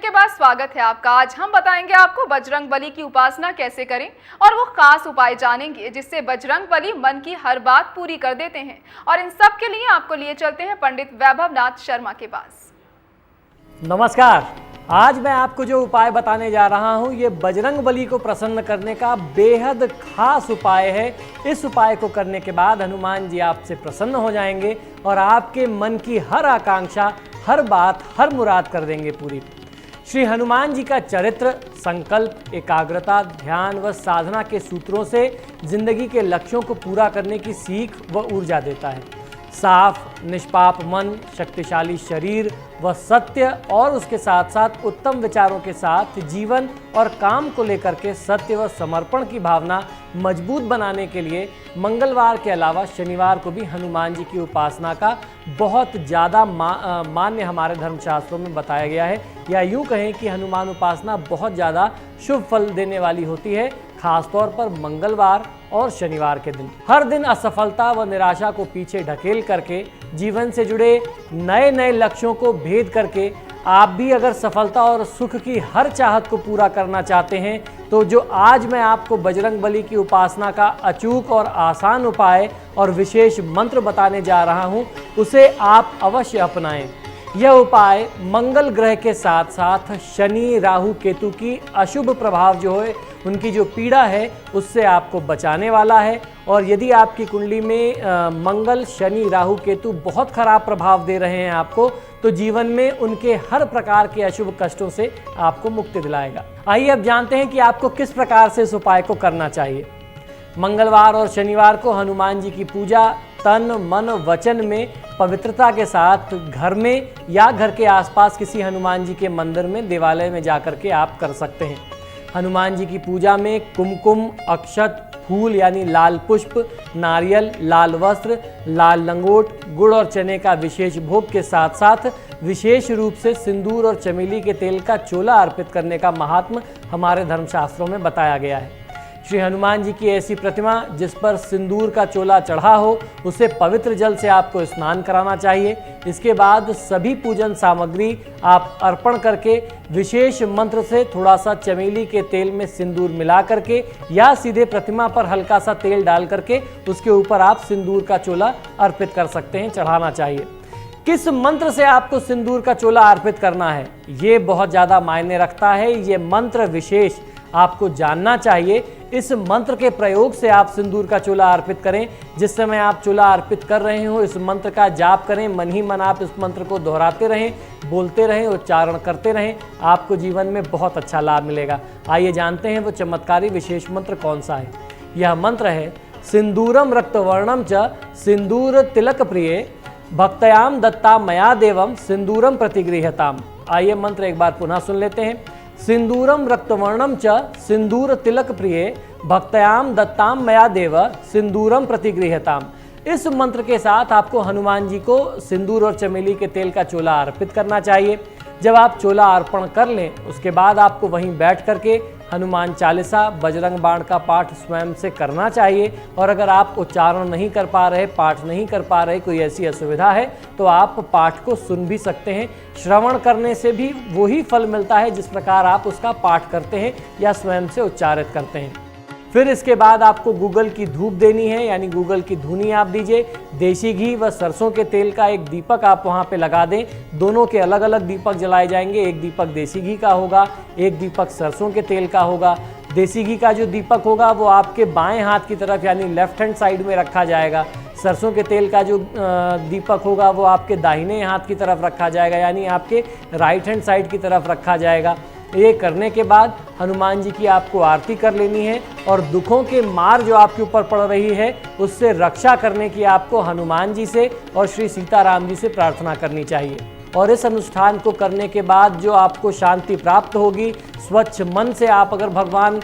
के बाद स्वागत है आपका। आज हम बताएंगे आपको बजरंग बली की उपासना कैसे करें और वो खास उपाय जानेंगे जिससे बजरंग बली मन की हर बात पूरी कर देते हैं। और इन सब के लिए आपको लिए चलते हैं पंडित वैभव नाथ शर्मा के पास। नमस्कार। आज मैं आपको जो उपाय बताने जा रहा हूं ये बजरंग बली को प्रसन्न करने का बेहद खास उपाय है। इस उपाय को करने के बाद हनुमान जी आपसे प्रसन्न हो जाएंगे और आपके मन की हर आकांक्षा, हर बात, हर मुराद कर देंगे पूरी। श्री हनुमान जी का चरित्र संकल्प, एकाग्रता, ध्यान व साधना के सूत्रों से जिंदगी के लक्ष्यों को पूरा करने की सीख व ऊर्जा देता है। साफ निष्पाप मन, शक्तिशाली शरीर व सत्य और उसके साथ साथ उत्तम विचारों के साथ जीवन और काम को लेकर के सत्य व समर्पण की भावना मजबूत बनाने के लिए मंगलवार के अलावा शनिवार को भी हनुमान जी की उपासना का बहुत ज़्यादा मान्य हमारे धर्मशास्त्रों में बताया गया है। या यूँ कहें कि हनुमान उपासना बहुत ज़्यादा शुभ फल देने वाली होती है, खासतौर पर मंगलवार और शनिवार के दिन। हर दिन असफलता व निराशा को पीछे ढकेल करके जीवन से जुड़े नए नए लक्ष्यों को भेद करके आप भी अगर सफलता और सुख की हर चाहत को पूरा करना चाहते हैं तो जो आज मैं आपको बजरंग बली की उपासना का अचूक और आसान उपाय और विशेष मंत्र बताने जा रहा हूं, उसे आप अवश्य अपनाएं। यह उपाय मंगल ग्रह के साथ साथ शनि, राहु, केतु की अशुभ प्रभाव जो है, उनकी जो पीड़ा है उससे आपको बचाने वाला है। और यदि आपकी कुंडली में मंगल, शनि, राहु, केतु बहुत खराब प्रभाव दे रहे हैं आपको, तो जीवन में उनके हर प्रकार के अशुभ कष्टों से आपको मुक्ति दिलाएगा। आइए अब जानते हैं कि आपको किस प्रकार से इस उपाय को करना चाहिए। मंगलवार और शनिवार को हनुमान जी की पूजा तन, मन, वचन में पवित्रता के साथ घर में या घर के आसपास किसी हनुमान जी के मंदिर में, देवालय में जाकर के आप कर सकते हैं। हनुमान जी की पूजा में कुमकुम, अक्षत, फूल यानी लाल पुष्प, नारियल, लाल वस्त्र, लाल लंगोट, गुड़ और चने का विशेष भोग के साथ साथ विशेष रूप से सिंदूर और चमेली के तेल का चोला अर्पित करने का महात्म हमारे धर्मशास्त्रों में बताया गया है। श्री हनुमान जी की ऐसी प्रतिमा जिस पर सिंदूर का चोला चढ़ा हो, उसे पवित्र जल से आपको स्नान कराना चाहिए। इसके बाद सभी पूजन सामग्री आप अर्पण करके विशेष मंत्र से थोड़ा सा चमेली के तेल में सिंदूर मिला करके या सीधे प्रतिमा पर हल्का सा तेल डाल करके उसके ऊपर आप सिंदूर का चोला अर्पित कर सकते हैं, चढ़ाना चाहिए। किस मंत्र से आपको सिंदूर का चोला अर्पित करना है, ये बहुत ज़्यादा मायने रखता है। ये मंत्र विशेष आपको जानना चाहिए। इस मंत्र के प्रयोग से आप सिंदूर का चोला अर्पित करें। जिस समय आप चोला अर्पित कर रहे हो इस मंत्र का जाप करें, मन ही मन आप इस मंत्र को दोहराते रहें, बोलते रहें, उच्चारण करते रहें। आपको जीवन में बहुत अच्छा लाभ मिलेगा। आइए जानते हैं वो चमत्कारी विशेष मंत्र कौन सा है। यह मंत्र है सिंदूरम रक्तवर्णम च सिंदूर तिलक प्रिय भक्तयाम दत्ता मया देवम सिंदूरम प्रतिगृह्यताम। आइए मंत्र एक बार पुनः सुन लेते हैं। सिंदूरम रक्तवर्णम च सिंदूर तिलक प्रिय भक्तयाम दत्ताम मया देव सिंदूरम प्रतिगृह्यताम। इस मंत्र के साथ आपको हनुमान जी को सिंदूर और चमेली के तेल का चोला अर्पित करना चाहिए। जब आप चोला अर्पण कर लें उसके बाद आपको वहीं बैठ करके हनुमान चालीसा, बजरंग बाण का पाठ स्वयं से करना चाहिए। और अगर आप उच्चारण नहीं कर पा रहे, पाठ नहीं कर पा रहे, कोई ऐसी असुविधा है तो आप पाठ को सुन भी सकते हैं। श्रवण करने से भी वही फल मिलता है जिस प्रकार आप उसका पाठ करते हैं या स्वयं से उच्चारित करते हैं। फिर इसके बाद आपको गूगल की धूप देनी है, यानी गूगल की धुनी आप दीजिए। देसी घी व सरसों के तेल का एक दीपक आप वहाँ पे लगा दें। दोनों के अलग अलग दीपक जलाए जाएंगे। एक दीपक देसी घी का होगा, एक दीपक सरसों के तेल का होगा। देसी घी का जो दीपक होगा वो आपके बाएं हाथ की तरफ यानी लेफ्ट हैंड साइड में रखा जाएगा। सरसों के तेल का जो दीपक होगा वो आपके दाहिने हाथ की तरफ रखा जाएगा, यानी आपके राइट हैंड साइड की तरफ रखा जाएगा। ये करने के बाद हनुमान जी की आपको आरती कर लेनी है और दुखों के मार जो आपके ऊपर पड़ रही है उससे रक्षा करने की आपको हनुमान जी से और श्री सीताराम जी से प्रार्थना करनी चाहिए। और इस अनुष्ठान को करने के बाद जो आपको शांति प्राप्त होगी, स्वच्छ मन से आप अगर भगवान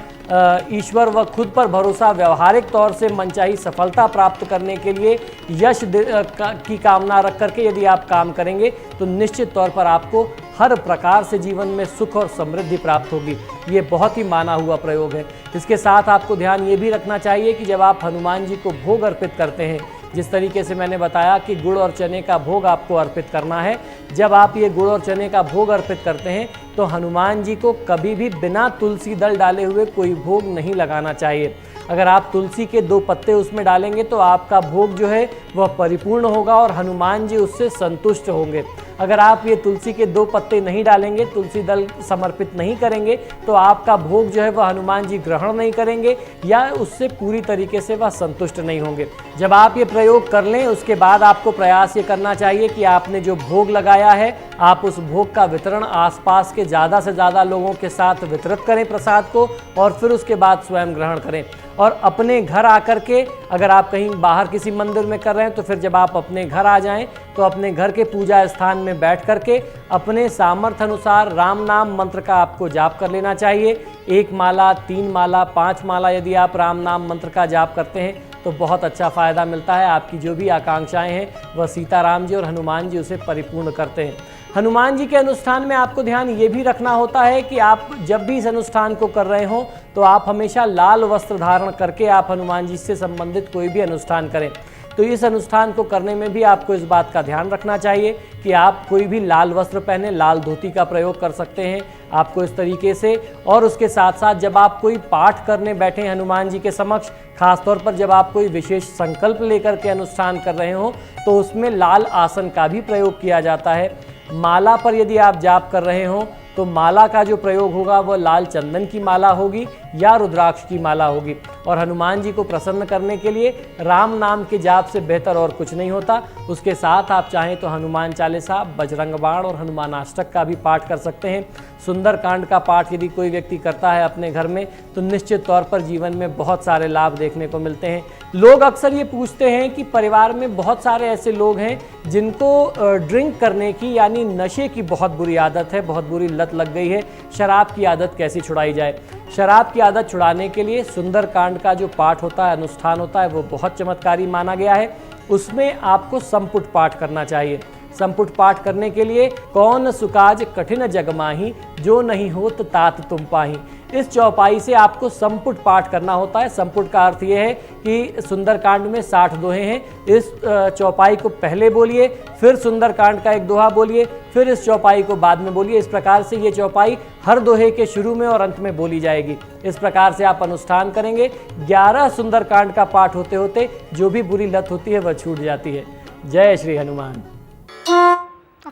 ईश्वर व खुद पर भरोसा व्यवहारिक तौर से मनचाही सफलता प्राप्त करने के लिए यश की कामना रख करके यदि आप काम करेंगे तो निश्चित तौर पर आपको हर प्रकार से जीवन में सुख और समृद्धि प्राप्त होगी। ये बहुत ही माना हुआ प्रयोग है। इसके साथ आपको ध्यान ये भी रखना चाहिए कि जब आप हनुमान जी को भोग अर्पित करते हैं जिस तरीके से मैंने बताया कि गुड़ और चने का भोग आपको अर्पित करना है। जब आप ये गुड़ और चने का भोग अर्पित करते हैं तो हनुमान जी को कभी भी बिना तुलसी दल डाले हुए कोई भोग नहीं लगाना चाहिए। अगर आप तुलसी के 2 पत्ते उसमें डालेंगे तो आपका भोग जो है वह परिपूर्ण होगा और हनुमान जी उससे संतुष्ट होंगे। अगर आप ये तुलसी के 2 पत्ते नहीं डालेंगे, तुलसी दल समर्पित नहीं करेंगे, तो आपका भोग जो है वह हनुमान जी ग्रहण नहीं करेंगे या उससे पूरी तरीके से वह संतुष्ट नहीं होंगे। जब आप ये प्रयोग कर लें उसके बाद आपको प्रयास ये करना चाहिए कि आपने जो भोग लगाया है आप उस भोग का वितरण आसपास के ज़्यादा से ज़्यादा लोगों के साथ वितरित करें प्रसाद को, और फिर उसके बाद स्वयं ग्रहण करें। और अपने घर आकर के, अगर आप कहीं बाहर किसी मंदिर में कर रहे हैं तो फिर जब आप अपने घर आ जाएं तो अपने घर के पूजा स्थान में बैठ करके अपने सामर्थ्य अनुसार राम नाम मंत्र का आपको जाप कर लेना चाहिए। 1 माला, 3 माला, 5 माला यदि आप राम नाम मंत्र का जाप करते हैं तो बहुत अच्छा फ़ायदा मिलता है। आपकी जो भी आकांक्षाएं हैं वह सीताराम जी और हनुमान जी उसे परिपूर्ण करते हैं। हनुमान जी के अनुष्ठान में आपको ध्यान ये भी रखना होता है कि आप जब भी इस अनुष्ठान को कर रहे हों तो आप हमेशा लाल वस्त्र धारण करके आप हनुमान जी से संबंधित कोई भी अनुष्ठान करें। तो इस अनुष्ठान को करने में भी आपको इस बात का ध्यान रखना चाहिए कि आप कोई भी लाल वस्त्र पहने, लाल धोती का प्रयोग कर सकते हैं आपको इस तरीके से। और उसके साथ साथ जब आप कोई पाठ करने बैठे हनुमान जी के समक्ष, खासतौर पर जब आप कोई विशेष संकल्प लेकर के अनुष्ठान कर रहे हो तो उसमें लाल आसन का भी प्रयोग किया जाता है। माला पर यदि आप जाप कर रहे हो तो माला का जो प्रयोग होगा वह लाल चंदन की माला होगी या रुद्राक्ष की माला होगी। और हनुमान जी को प्रसन्न करने के लिए राम नाम के जाप से बेहतर और कुछ नहीं होता। उसके साथ आप चाहें तो हनुमान चालीसा, बजरंग बाण और हनुमान अष्टक का भी पाठ कर सकते हैं। सुंदर कांड का पाठ यदि कोई व्यक्ति करता है अपने घर में तो निश्चित तौर पर जीवन में बहुत सारे लाभ देखने को मिलते हैं। लोग अक्सर ये पूछते हैं कि परिवार में बहुत सारे ऐसे लोग हैं जिनको ड्रिंक करने की यानी नशे की बहुत बुरी आदत है, बहुत बुरी लत लग गई है। शराब की आदत कैसे छुड़ाई जाए? शराब की आदत छुड़ाने के लिए सुंदर कांड का जो पाठ होता है, अनुष्ठान होता है, वो बहुत चमत्कारी माना गया है। उसमें आपको संपुट पाठ करना चाहिए। संपुट पाठ करने के लिए कौन सुकाज कठिन जग माही, जो नहीं होत तात तुम पाही, इस चौपाई से आपको संपुट पाठ करना होता है। संपुट का अर्थ ये है कि सुंदरकांड में 60 दोहे हैं। इस चौपाई को पहले बोलिए, फिर सुंदरकांड का एक दोहा बोलिए, फिर इस चौपाई को बाद में बोलिए। इस प्रकार से ये चौपाई हर दोहे के शुरू में और अंत में बोली जाएगी। इस प्रकार से आप अनुष्ठान करेंगे। 11 सुंदरकांड का पाठ होते होते जो भी बुरी लत होती है वह छूट जाती है। जय श्री हनुमान।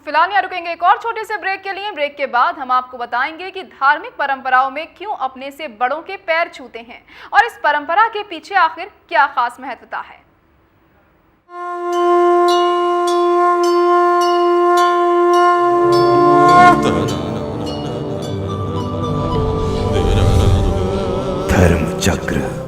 फिलहाल यहाँ रुकेंगे एक और छोटे से ब्रेक के लिए। ब्रेक के बाद हम आपको बताएंगे कि धार्मिक परंपराओं में क्यों अपने से बड़ों के पैर छूते हैं और इस परंपरा के पीछे आखिर क्या खास महत्वता है। धर्म चक्र